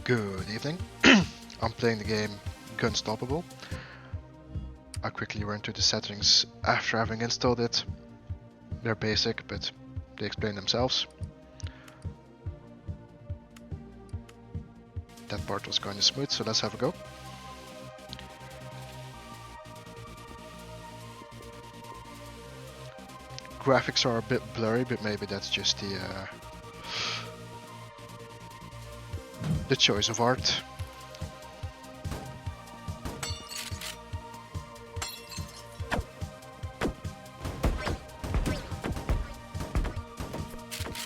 Good evening. I'm playing the game Gunstoppable. I quickly went through the settings after having installed it. They're basic, but they explain themselves. That part was kind of smooth, so let's have a go. Graphics are a bit blurry, but maybe that's just the choice of art.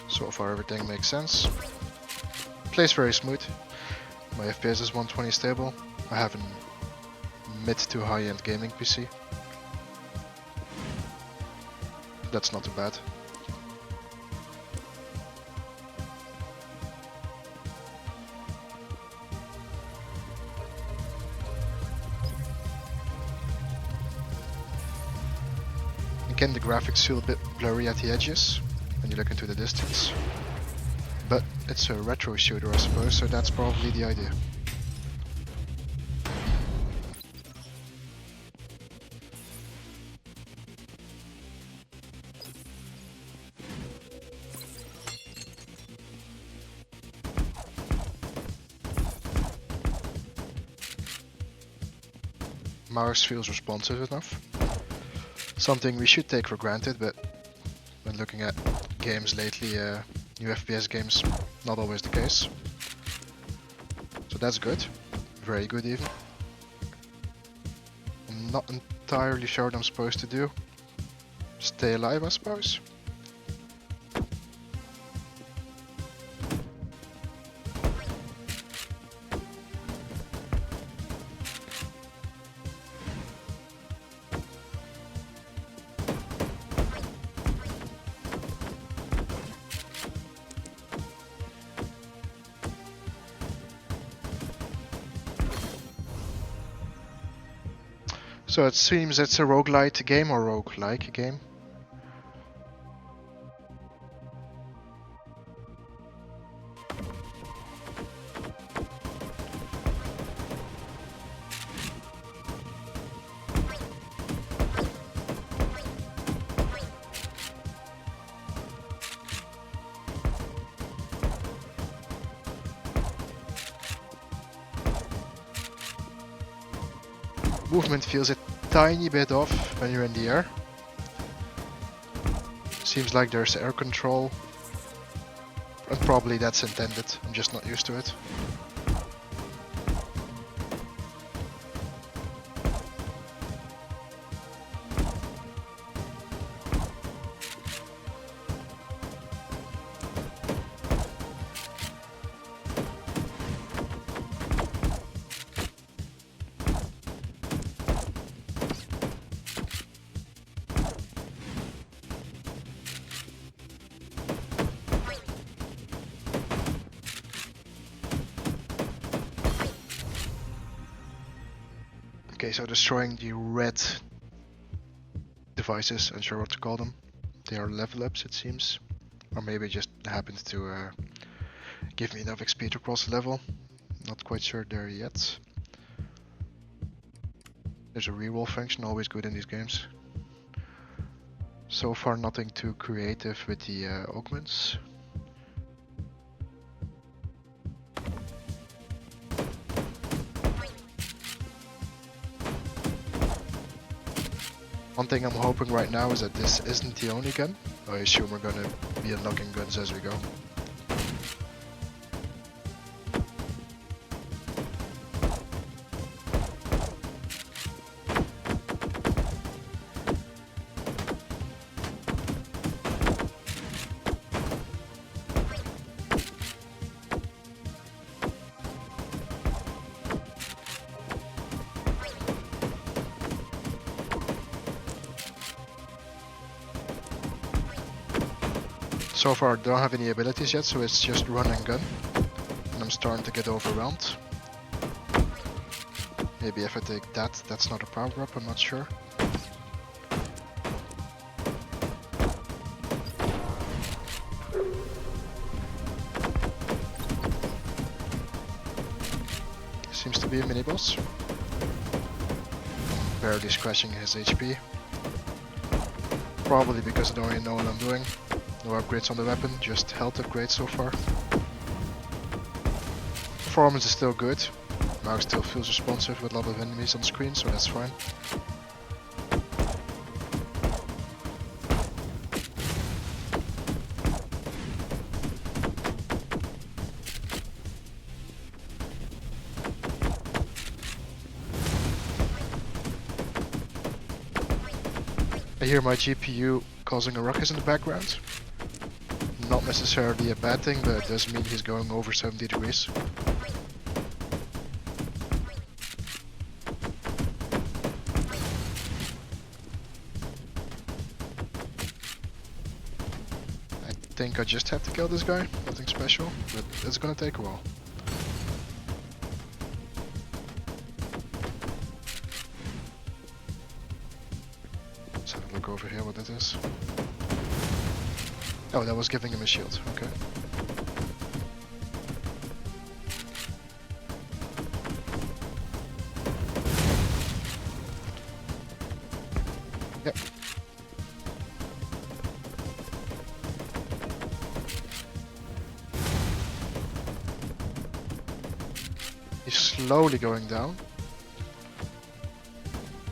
So far everything makes sense. Plays very smooth. My FPS is 120 stable. I have a mid to high-end gaming PC. That's not too bad. Again, the graphics feel a bit blurry at the edges when you look into the distance. But it's a retro shooter, I suppose, so that's probably the idea. Mouse feels responsive enough. Something we should take for granted, but when looking at games lately, new FPS games, not always the case. So that's good. Very good even. I'm not entirely sure what I'm supposed to do. Stay alive, I suppose. So it seems it's a roguelite game or roguelike game. Movement feels a tiny bit off when you're in the air. Seems like there's air control. And probably that's intended, I'm just not used to it. Okay, so destroying the red devices, unsure what to call them. They are level ups, it seems. Or maybe it just happened to give me enough XP to cross the level. Not quite sure there yet. There's a reroll function, always good in these games. So far nothing too creative with the augments. One thing I'm hoping right now is that this isn't the only gun. I assume we're gonna be unlocking guns as we go. So far I don't have any abilities yet, so it's just run and gun. And I'm starting to get overwhelmed. Maybe if I take that, that's not a power up, I'm not sure. seems to be a mini-boss. Barely scratching his HP. Probably because I don't really know what I'm doing. No upgrades on the weapon, just health upgrades so far. Performance is still good. Mouse still feels responsive with a lot of enemies on screen, so that's fine. I hear my GPU causing a ruckus in the background. Not necessarily a bad thing, but it does mean he's going over 70 degrees. I think I just have to kill this guy, nothing special, but it's gonna take a while. Let's have a look over here what that is. Oh, that was giving him a shield, okay. Yep. He's slowly going down.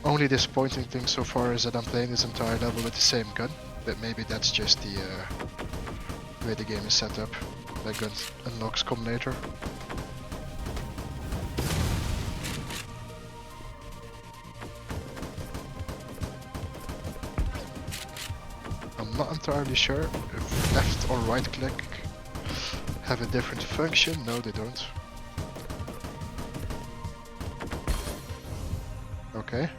Only disappointing thing so far is that I'm playing this entire level with the same gun, but maybe that's just the way the game is set up. That gun unlocks combinator. I'm not entirely sure if left or right click have a different function. No, they don't. Okay.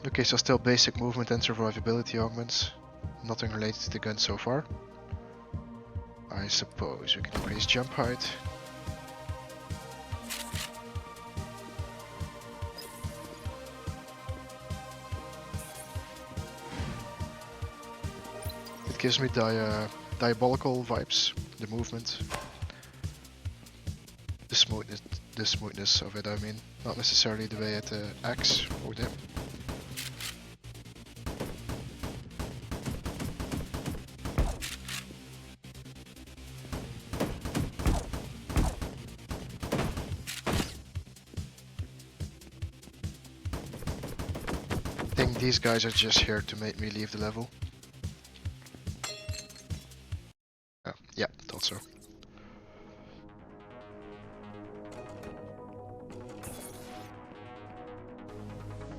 Okay, so still basic movement and survivability augments. Nothing related to the gun so far. I suppose we can increase jump height. It gives me diabolical vibes, the movement. The smoothness of it, I mean. Not necessarily the way it acts. Oh damn. I think these guys are just here to make me leave the level. Yeah, thought so.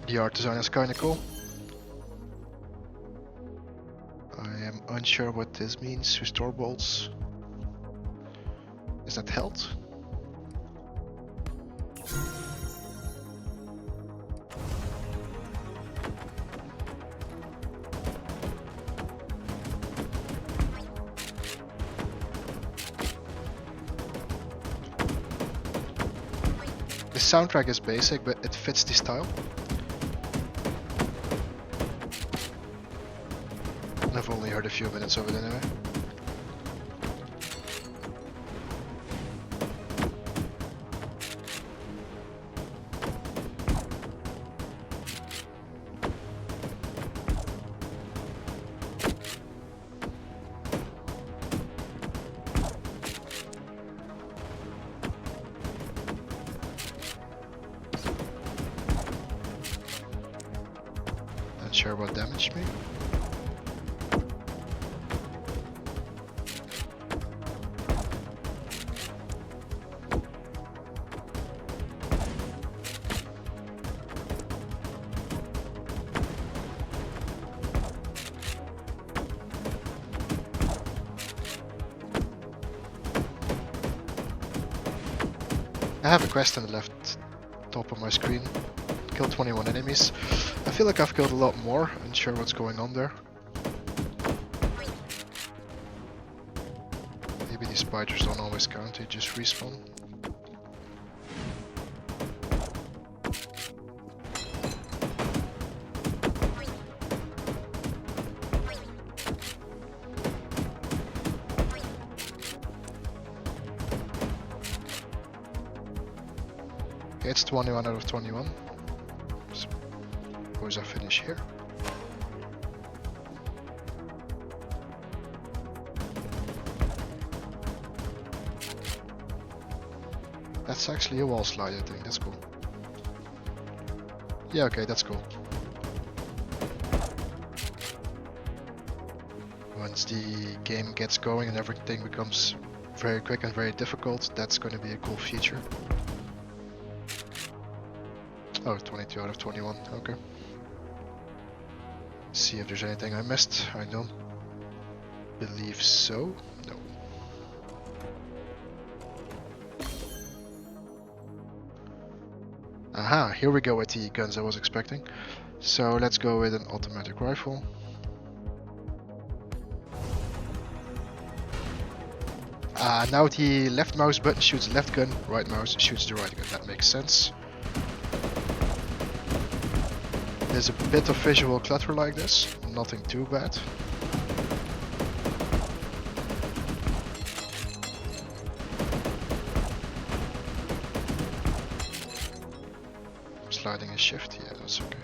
The art design is kinda cool. I am unsure what this means. Restore bolts. Is that health? The soundtrack is basic, but it fits the style. I've only heard a few minutes of it anyway. Not sure what damaged me. I have a quest on the left top of my screen. Killed 21 enemies. I feel like I've killed a lot more. Unsure what's going on there. Maybe these spiders don't always count, they just respawn. Okay, it's 21 out of 21. Suppose I finish here. That's actually a wall slide, I think. That's cool. Yeah, okay, that's cool. Once the game gets going and everything becomes very quick and very difficult, that's going to be a cool feature. Oh, 22 out of 21, okay. See if there's anything I missed. I don't believe so. No. Aha, here we go with the guns I was expecting. So let's go with an automatic rifle. Now the left mouse button shoots the left gun, right mouse shoots the right gun. That makes sense. There's a bit of visual clutter like this, nothing too bad. Sliding is shift, yeah, that's okay.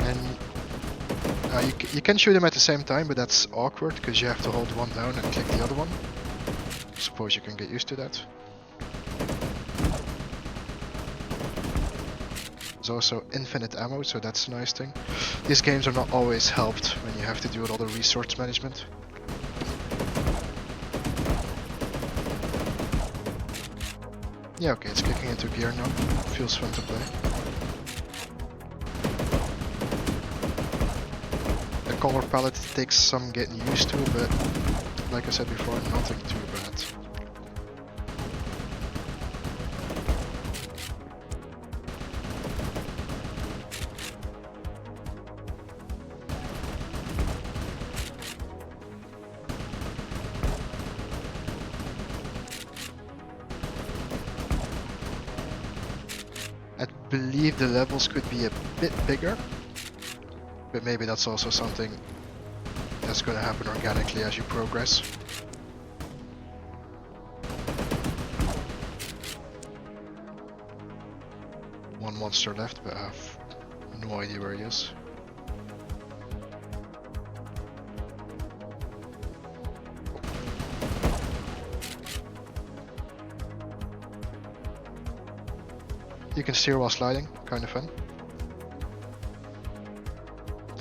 And you can shoot them at the same time, but that's awkward because you have to hold one down and click the other one. Suppose you can get used to that. There's also infinite ammo, so that's a nice thing. These games are not always helped when you have to do all the resource management. Yeah, okay, it's kicking into gear now. Feels fun to play. The color palette takes some getting used to, but like I said before, nothing too bad. I believe the levels could be a bit bigger, but maybe that's also something that's going to happen organically as you progress. One monster left, but I have no idea where he is. You can steer while sliding, kind of fun.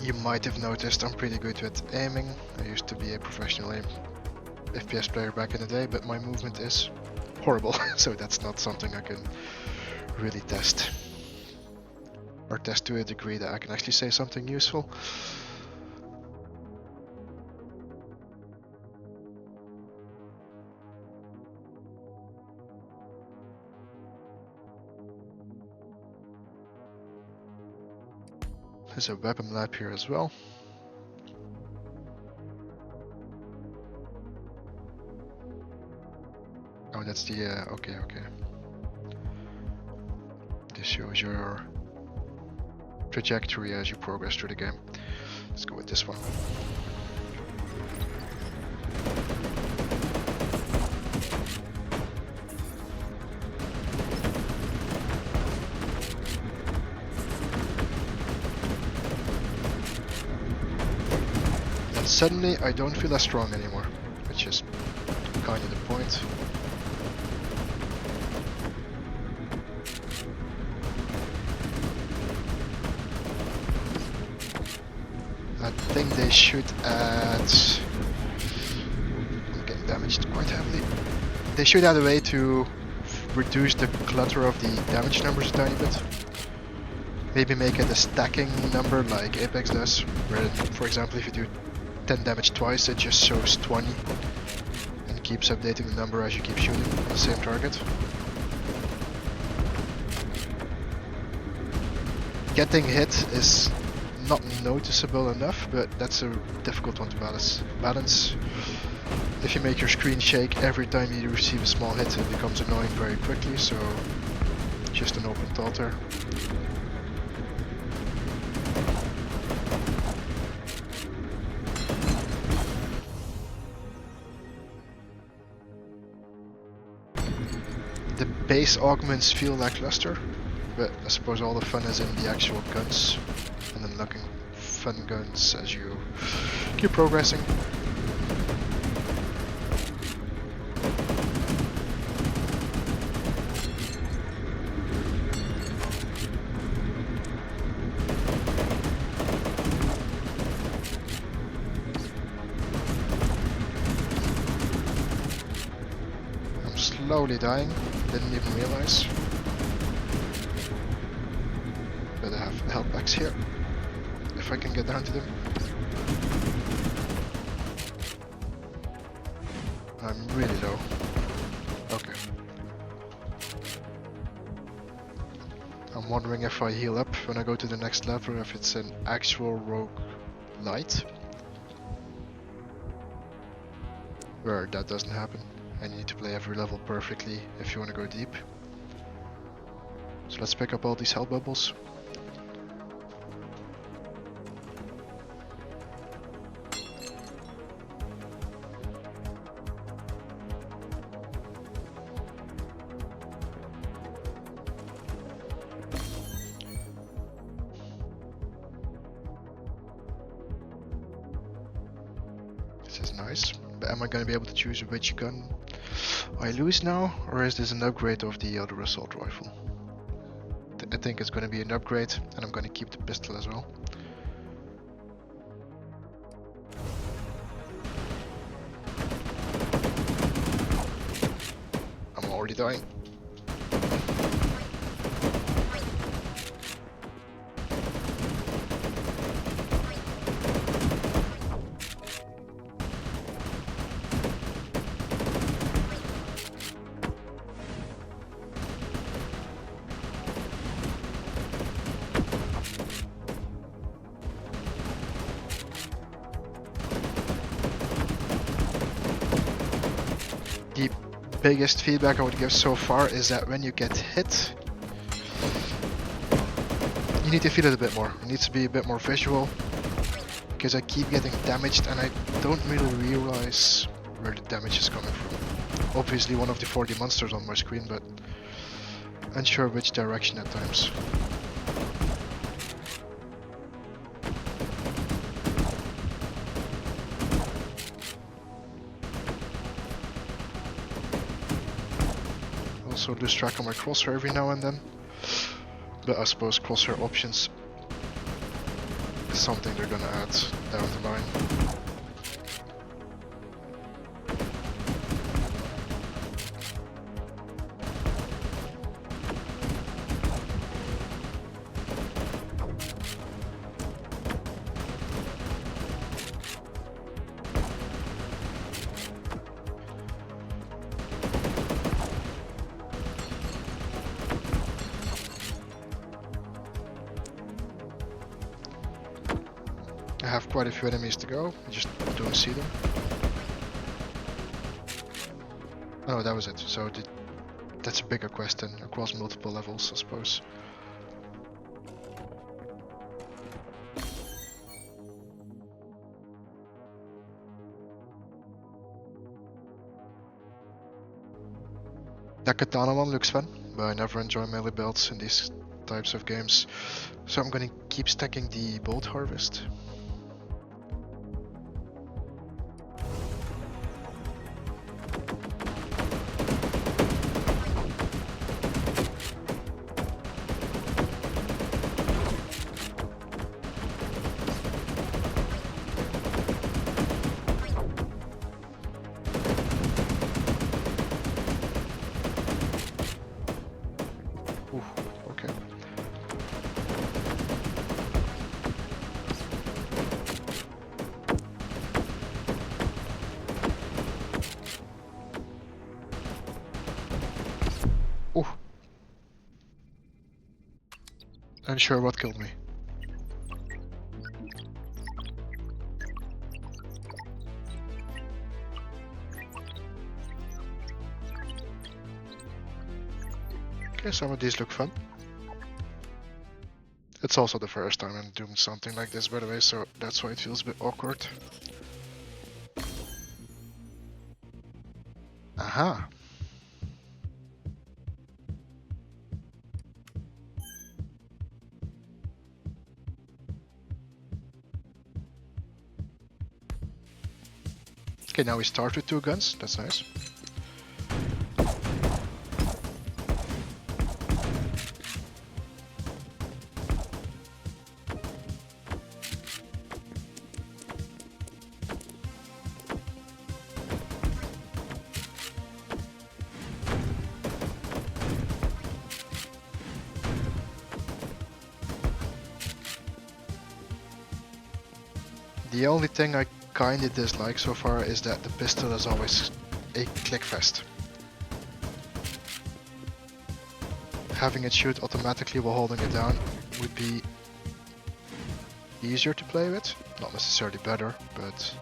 You might have noticed I'm pretty good with aiming. I used to be a professional FPS player back in the day, but my movement is horrible, so that's not something I can really test. Or test to a degree that I can actually say something useful. There's a weapon lab here as well. Oh, that's the, okay. This shows your trajectory as you progress through the game. Let's go with this one. Suddenly I don't feel as strong anymore, which is kind of the point. I think they should add... I'm getting damaged quite heavily. They should add a way to reduce the clutter of the damage numbers a tiny bit. Maybe make it a stacking number like Apex does, where, for example, if you do 10 damage twice, it just shows 20 and keeps updating the number as you keep shooting on the same target. Getting hit is not noticeable enough, but that's a difficult one to balance. If you make your screen shake every time you receive a small hit, it becomes annoying very quickly, so just an open thought there. The base augments feel lackluster, but I suppose all the fun is in the actual guns, and then looking fun guns as you keep progressing. I'm slowly dying, didn't even realize. But I have health packs here, if I can get down to them. I'm really low. Okay. I'm wondering if I heal up when I go to the next level, if it's an actual roguelite, where that doesn't happen, and you need to play every level perfectly if you want to go deep. So let's pick up all these health bubbles. This is nice, but am I going to be able to choose which gun I lose now, or is this an upgrade of the other assault rifle? I think it's going to be an upgrade, and I'm going to keep the pistol as well. I'm already dying. The biggest feedback I would give so far is that when you get hit, you need to feel it a bit more. It needs to be a bit more visual, because I keep getting damaged and I don't really realize where the damage is coming from. Obviously one of the 40 monsters on my screen, but unsure which direction at times. Also lose track of my crosshair every now and then, but I suppose crosshair options is something they're gonna add down the line. I have quite a few enemies to go, I just don't see them. Oh, that was it. So that's a bigger quest then, across multiple levels, I suppose. That katana one looks fun, but I never enjoy melee belts in these types of games, so I'm gonna keep stacking the bolt harvest. Ooh, okay. Ooh. Unsure what killed me. Okay, some of these look fun. It's also the first time I'm doing something like this, by the way, so that's why it feels a bit awkward. Aha! Okay, now we start with 2 guns, that's nice. The only thing I kinda dislike so far is that the pistol is always a click fest. Having it shoot automatically while holding it down would be easier to play with. Not necessarily better, but...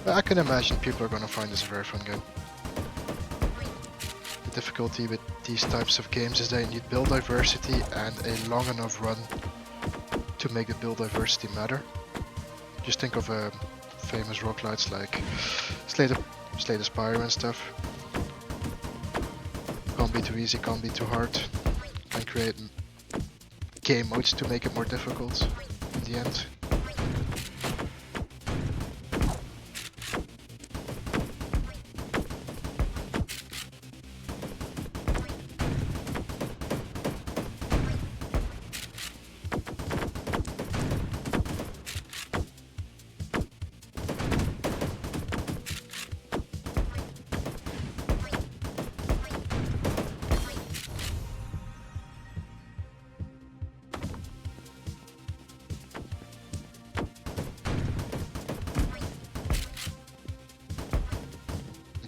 I can imagine people are gonna find this a very fun game. The difficulty with these types of games is that you need build diversity and a long enough run to make the build diversity matter. Just think of famous roguelites like Slay the Spire and stuff. Can't be too easy, can't be too hard. Can create game modes to make it more difficult in the end.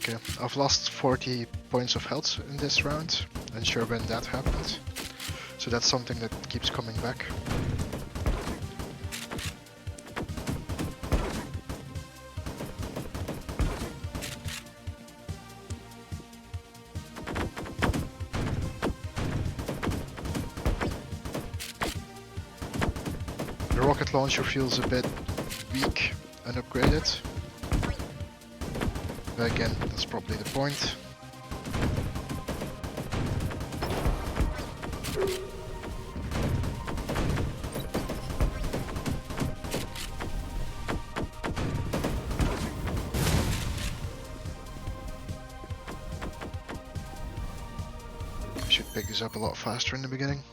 Okay, I've lost 40 points of health in this round, unsure when that happened. So that's something that keeps coming back. The rocket launcher feels a bit weak and upgraded. But again, that's probably the point. Should pick this up a lot faster in the beginning.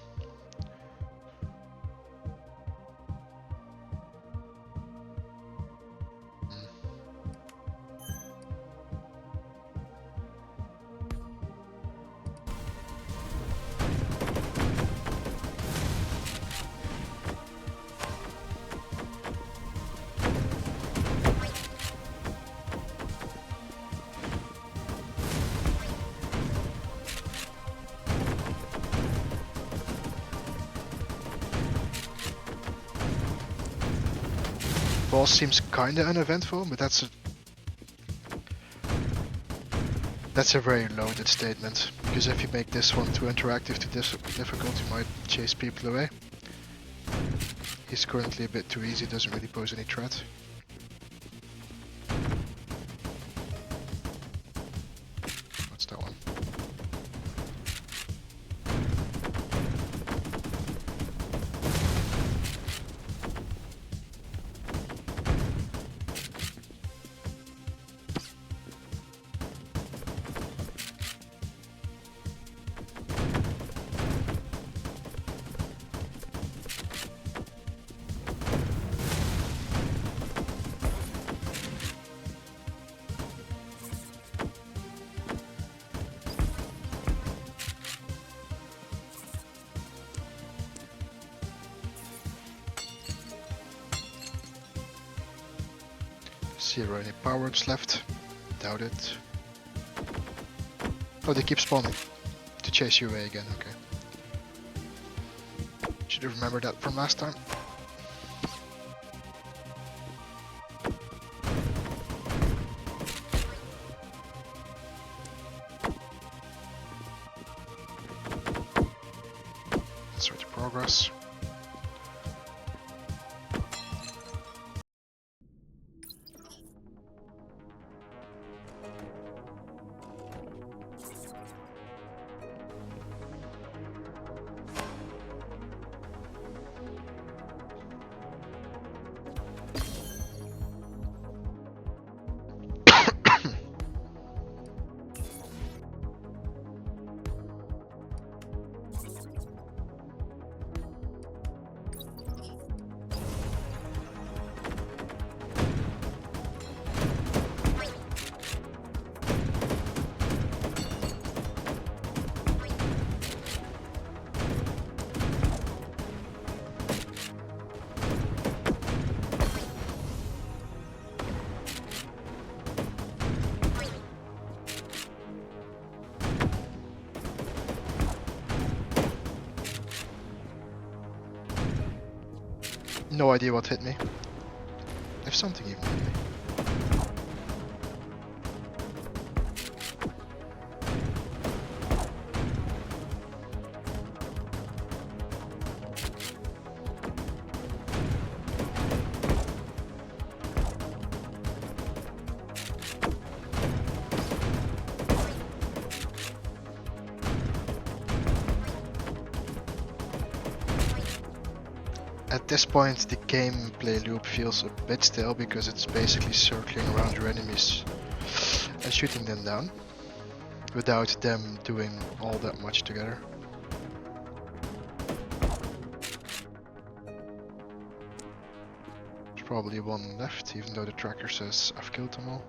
Boss seems kinda uneventful, but that's a very loaded statement, because if you make this one too interactive, too difficult, you might chase people away. He's currently a bit too easy, doesn't really pose any threat. What's that one? See if there are any power-ups left. Doubt it. Oh, they keep spawning to chase you away again, okay. Should have remembered that from last time. progress. No idea what hit me. If something even hit me. At this point the gameplay loop feels a bit stale because it's basically circling around your enemies and shooting them down without them doing all that much together. There's probably one left, even though the tracker says I've killed them all.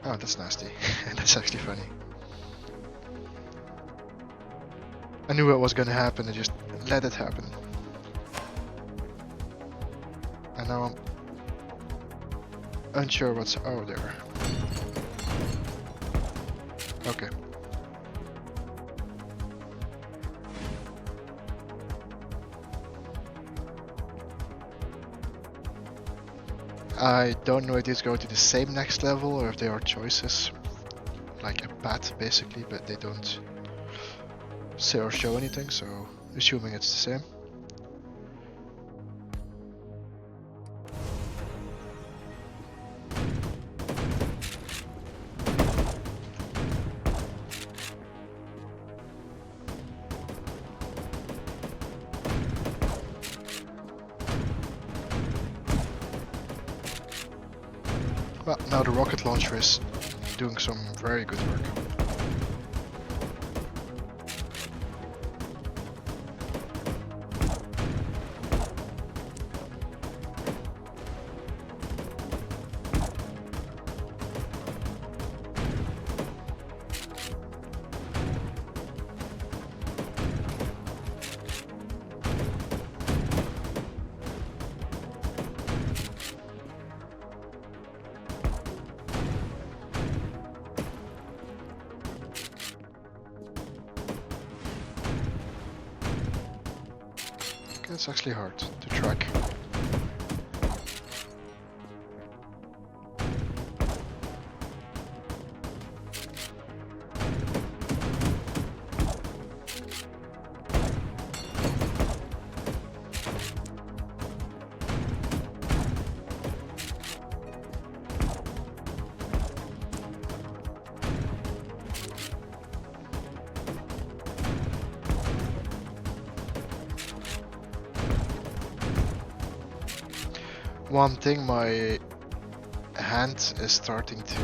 Oh, that's nasty. That's actually funny. I knew it was gonna happen, I just let it happen. And now I'm unsure what's... oh, there. Okay. I don't know if these go to the same next level or if they are choices, like a path basically, but they don't say or show anything, so assuming it's the same. Well, now the rocket launcher is doing some very good work. It's actually hard to track. One thing, my hand is starting to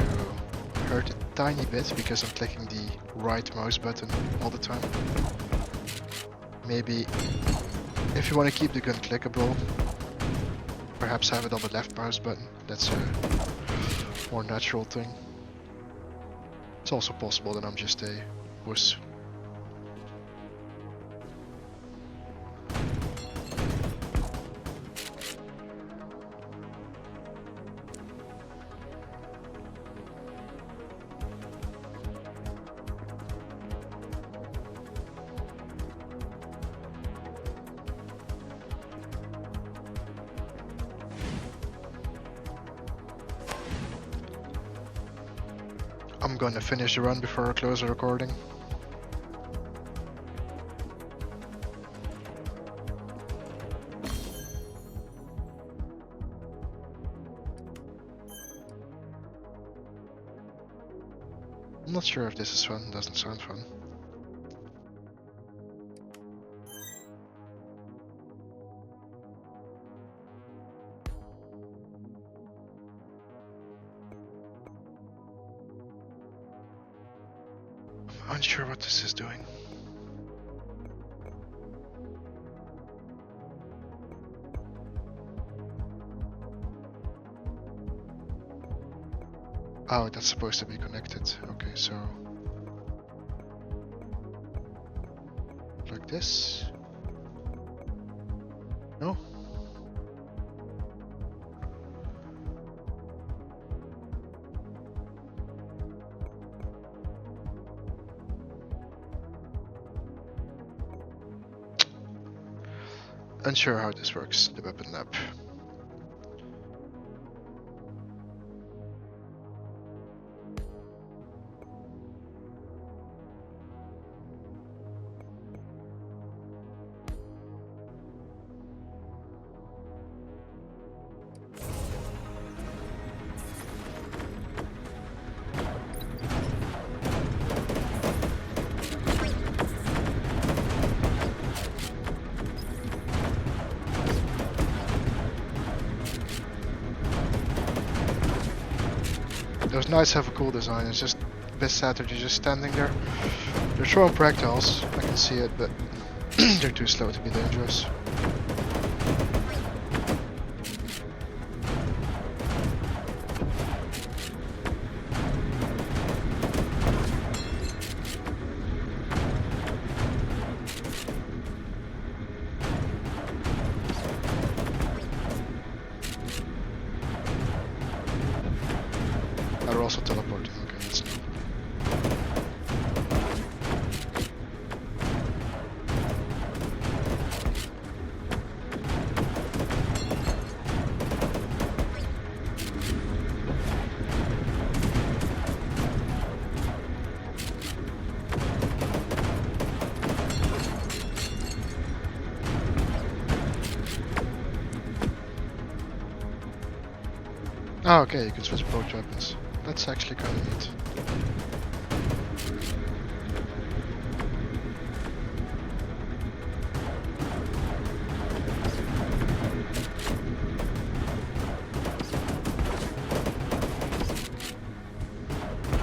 hurt a tiny bit because I'm clicking the right mouse button all the time. Maybe if you want to keep the gun clickable, perhaps have it on the left mouse button. That's a more natural thing. It's also possible that I'm just a wuss. gonna finish the run before I close the recording. I'm not sure if this is fun, doesn't sound fun. I'm unsure what this is doing. Oh, that's supposed to be connected. Okay, so like this? No? Unsure how this works, the weapon lab. Those knights have a cool design, it's just a bit sad that they're just standing there. They're throwing projectiles, I can see it, but they're too slow to be dangerous. They're also teleporting, okay, that's new. Oh, okay, you can switch both weapons. That's actually kind of neat.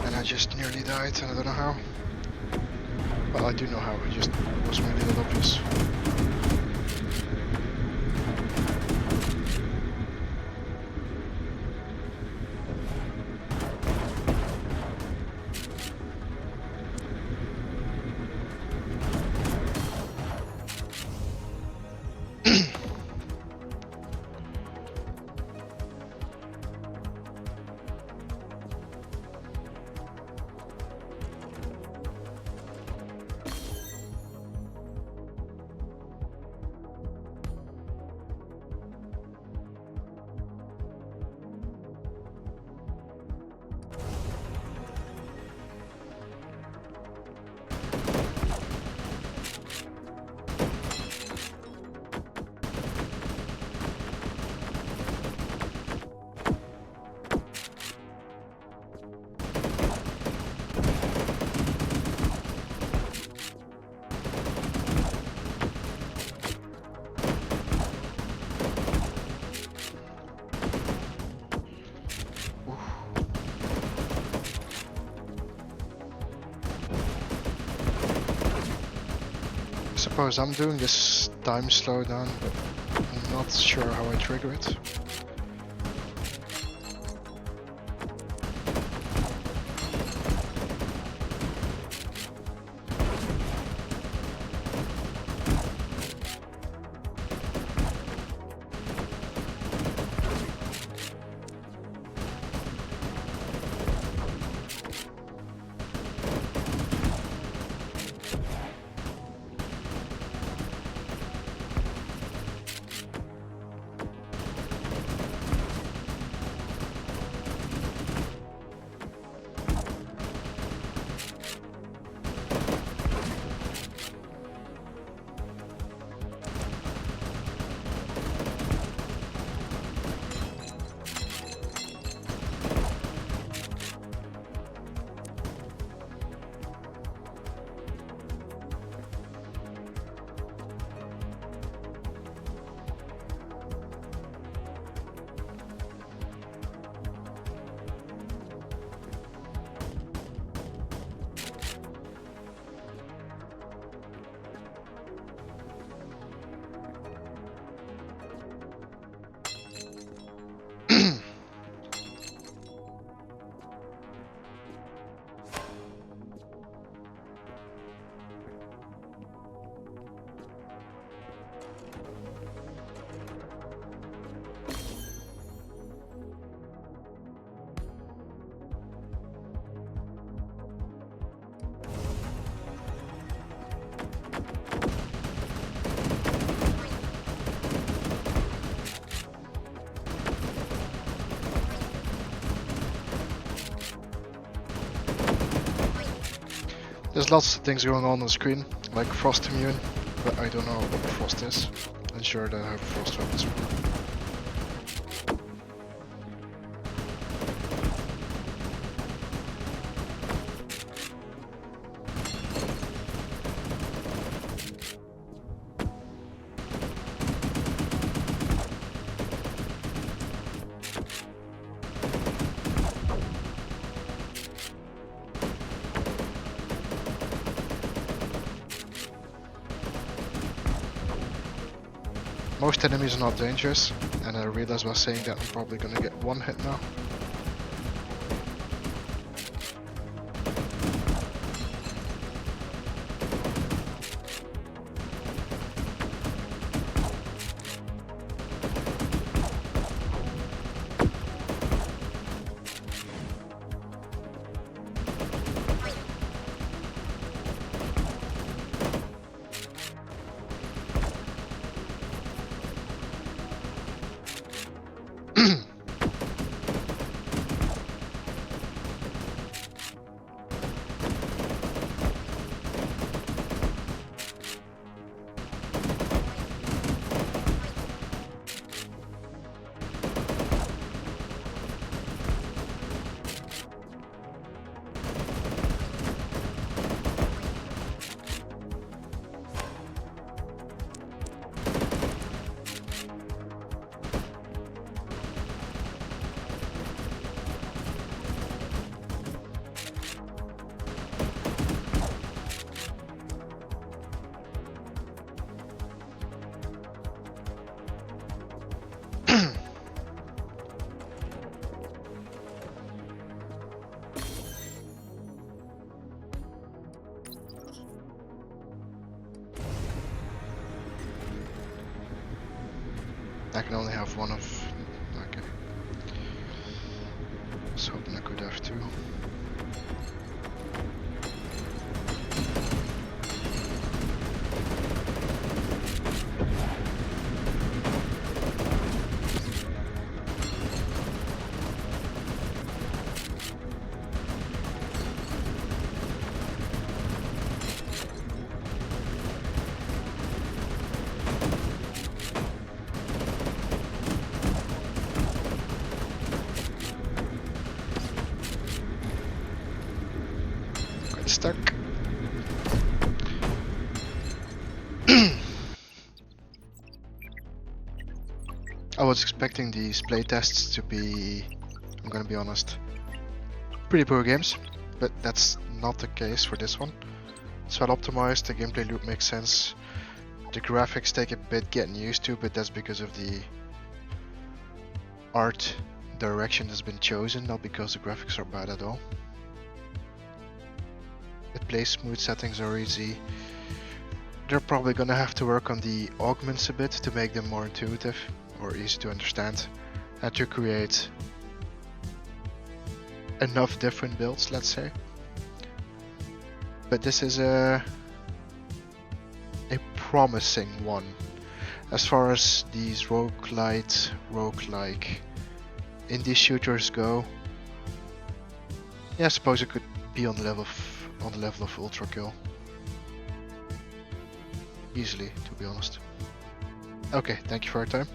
And I just nearly died, and I don't know how. Well, I do know how, it just wasn't really that obvious. I suppose I'm doing this time slowdown, but I'm not sure how I trigger it. There's lots of things going on the screen, like frost immune, but I don't know what frost is. Unsure that I have frost weapons. Most enemies are not dangerous, and I realized while saying that I'm probably gonna get one hit now. I can only have one of... okay. I was hoping I could have two. Stuck. I was expecting these playtests to be, I'm gonna be honest, pretty poor games, but that's not the case for this one. It's well optimized, the gameplay loop makes sense, the graphics take a bit getting used to, but that's because of the art direction that's been chosen, not because the graphics are bad at all. It plays smooth, settings are easy. They're probably gonna have to work on the augments a bit to make them more intuitive or easy to understand and to create enough different builds, let's say. But this is a promising one as far as these roguelite, roguelike indie shooters go. Yeah, I suppose it could be on the level of Ultra Kill. Easily, to be honest. Okay, thank you for your time.